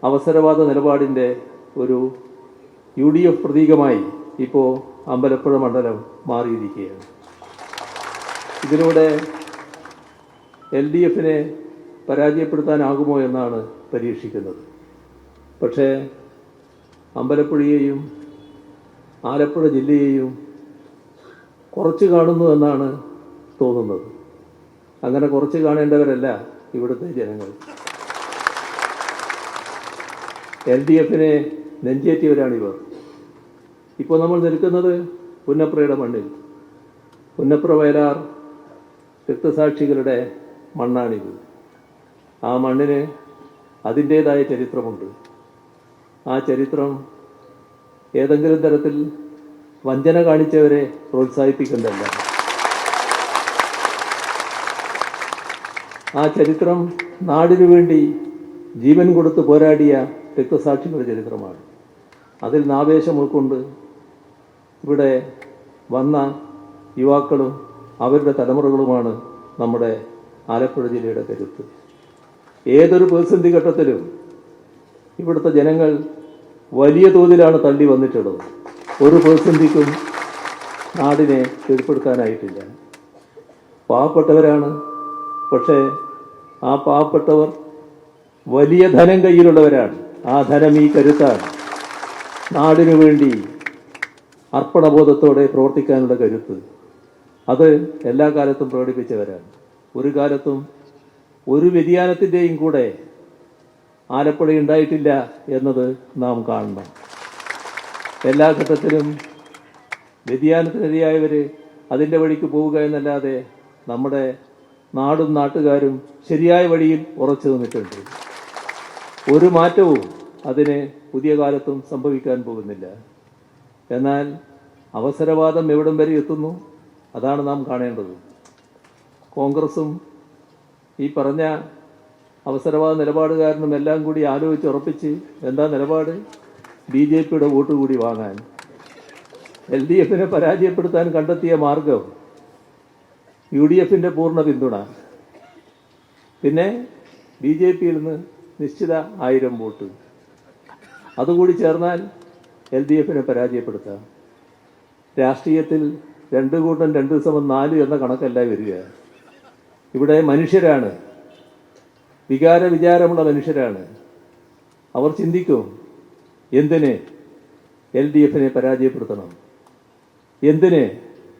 അവസരവാദ നിലപാടിൻ്റെ ഒരു UDF പ്രതീകമായി ഇപ്പോൾ അമ്പലപ്പുഴ മണ്ഡലം മാറിയിരിക്കുകയാണ്. ഇതിലൂടെ LDFനെ പരാജയപ്പെടുത്താനാകുമോ എന്നാണ് പരീക്ഷിക്കുന്നത്. പക്ഷേ അമ്പലപ്പുഴയെയും ആലപ്പുഴ ജില്ലയെയും കുറച്ച് കാണുന്നു എന്നാണ് തോന്നുന്നത്. അങ്ങനെ കുറച്ച് കാണേണ്ടവരല്ല ഇവിടുത്തെ ജനങ്ങൾ. LDFനെ നെഞ്ചേറ്റിയവരാണിവർ. ഇപ്പോൾ നമ്മൾ നിൽക്കുന്നത് പുന്നപ്രയുടെ മണ്ണിൽ. പുന്നപ്ര വയലാർ രക്തസാക്ഷികളുടെ മണ്ണാണിത്. ആ മണ്ണിന് അതിൻ്റേതായ ചരിത്രമുണ്ട്. ആ ചരിത്രം ഏതെങ്കിലും തരത്തിൽ വഞ്ചന കാണിച്ചവരെ പ്രോത്സാഹിപ്പിക്കുന്നതല്ല. ആ ചരിത്രം നാടിനു വേണ്ടി ജീവൻ കൊടുത്ത് പോരാടിയ രക്തസാക്ഷികളുടെ ചരിത്രമാണ്. അതിൽ ആവേശം ഉൾക്കൊണ്ട് ഇവിടെ വന്ന യുവാക്കളും അവരുടെ തലമുറകളുമാണ് നമ്മുടെ ആലപ്പുഴ ജില്ലയുടെ കരുത്ത്. ഏതൊരു പ്രതിസന്ധി ഘട്ടത്തിലും ഇവിടുത്തെ ജനങ്ങൾ വലിയ തോതിലാണ് തള്ളി വന്നിട്ടുള്ളത്. ഒരു പ്രതിസന്ധിക്കും നാടിനെ കീഴ്പ്പെടുത്താനായിട്ടില്ല. പാവപ്പെട്ടവരാണ്. പക്ഷേ ആ പാവപ്പെട്ടവർ വലിയ ധനം കയ്യിലുള്ളവരാണ്. ആ ധനം ഈ കരുത്താണ്. നാടിനു വേണ്ടി അർപ്പണബോധത്തോടെ പ്രവർത്തിക്കാനുള്ള കരുത്ത് അത് എല്ലാ കാലത്തും പ്രകടിപ്പിച്ചവരാണ്. ഒരു കാലത്തും ഒരു വ്യതിയാനത്തിൻ്റെയും കൂടെ ആലപ്പുഴ ഉണ്ടായിട്ടില്ല എന്നത് നാം കാണണം. എല്ലാ ഘട്ടത്തിലും വ്യതിയാനത്തിനിരയായവർ അതിൻ്റെ വഴിക്ക് പോവുക എന്നല്ലാതെ നമ്മുടെ നാടും നാട്ടുകാരും ശരിയായ വഴിയിൽ ഉറച്ചു നിന്നിട്ടുണ്ട്. ഒരു മാറ്റവും അതിന് പുതിയ കാലത്തും സംഭവിക്കാൻ പോകുന്നില്ല. എന്നാൽ അവസരവാദം എവിടം വരെ എത്തുന്നു അതാണ് നാം കാണേണ്ടത്. കോൺഗ്രസും ഈ പറഞ്ഞ അവസരവാദ നിലപാടുകാരനും എല്ലാം കൂടി ആലോചിച്ച് ഉറപ്പിച്ച് എന്താ നിലപാട്? BJPയുടെ വോട്ട് കൂടി വാങ്ങാൻ. LDFനെ പരാജയപ്പെടുത്താൻ കണ്ടെത്തിയ മാർഗം UDFന്റെ പൂർണ്ണ പിന്തുണ, പിന്നെ BJPയിൽ നിന്ന് നിശ്ചിത 1000 വോട്ട്, അതുകൂടി ചേർന്നാൽ LDFനെ പരാജയപ്പെടുത്താം. രാഷ്ട്രീയത്തിൽ 2 കൂട്ടം 2 സമം 4 എന്ന കണക്കല്ല വരിക. ഇവിടെ മനുഷ്യരാണ്, വിചാരമുള്ള മനുഷ്യരാണ്. അവർ ചിന്തിക്കും, എന്തിന് LDFനെ പരാജയപ്പെടുത്തണം, എന്തിന്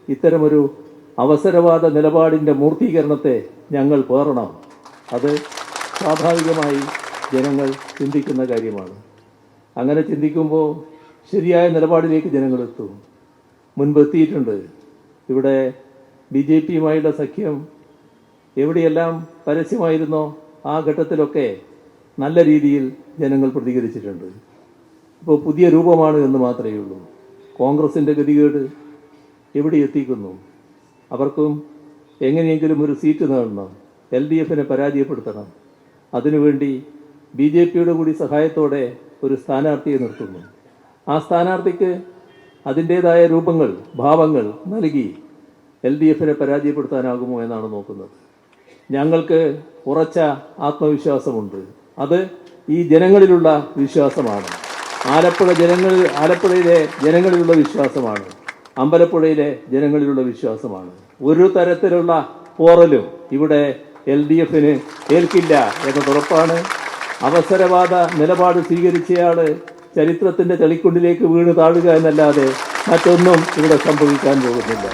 ഇത്തരമൊരു അവസരവാദ നിലപാടിൻ്റെ മൂർത്തീകരണത്തെ ഞങ്ങൾ പേറണം. അത് സ്വാഭാവികമായി ജനങ്ങൾ ചിന്തിക്കുന്ന കാര്യമാണ്. അങ്ങനെ ചിന്തിക്കുമ്പോൾ ശരിയായ നിലപാടിലേക്ക് ജനങ്ങളെത്തും. മുൻപ് എത്തിയിട്ടുണ്ട്. ഇവിടെ BJPയുമായുള്ള സഖ്യം എവിടെയെല്ലാം പരസ്യമായിരുന്നോ ആ ഘട്ടത്തിലൊക്കെ നല്ല രീതിയിൽ ജനങ്ങൾ പ്രതികരിച്ചിട്ടുണ്ട്. ഇപ്പോൾ പുതിയ രൂപമാണ് എന്ന് മാത്രമേ ഉള്ളൂ. കോൺഗ്രസിൻ്റെ ഗതികേട് എവിടെ എത്തിക്കുന്നു? അവർക്കും എങ്ങനെയെങ്കിലും ഒരു സീറ്റ് നേടണം, LDFനെ പരാജയപ്പെടുത്തണം. അതിനുവേണ്ടി BJPയുടെ കൂടി സഹായത്തോടെ ഒരു സ്ഥാനാർത്ഥിയെ നിർത്തുന്നു. ആ സ്ഥാനാർത്ഥിക്ക് അതിൻ്റേതായ രൂപങ്ങൾ, ഭാവങ്ങൾ നൽകി LDFനെ പരാജയപ്പെടുത്താനാകുമോ എന്നാണ് നോക്കുന്നത്. ഞങ്ങൾക്ക് ഉറച്ച ആത്മവിശ്വാസമുണ്ട്. അത് ഈ ജനങ്ങളിലുള്ള വിശ്വാസമാണ്. ആലപ്പുഴയിലെ ജനങ്ങളിലുള്ള വിശ്വാസമാണ്. അമ്പലപ്പുഴയിലെ ജനങ്ങളിലുള്ള വിശ്വാസമാണ്. ഒരു തരത്തിലുള്ള പോറലും ഇവിടെ LDFന് ഏൽക്കില്ല എന്നതുറപ്പാണ്. അവസരവാദ നിലപാട് സ്വീകരിച്ചയാള് ചരിത്രത്തിന്റെ ചളിക്കുണ്ടിലേക്ക് വീണ് താഴുക എന്നല്ലാതെ മറ്റൊന്നും ഇവിടെ സംഭവിക്കാൻ പോകുന്നില്ല.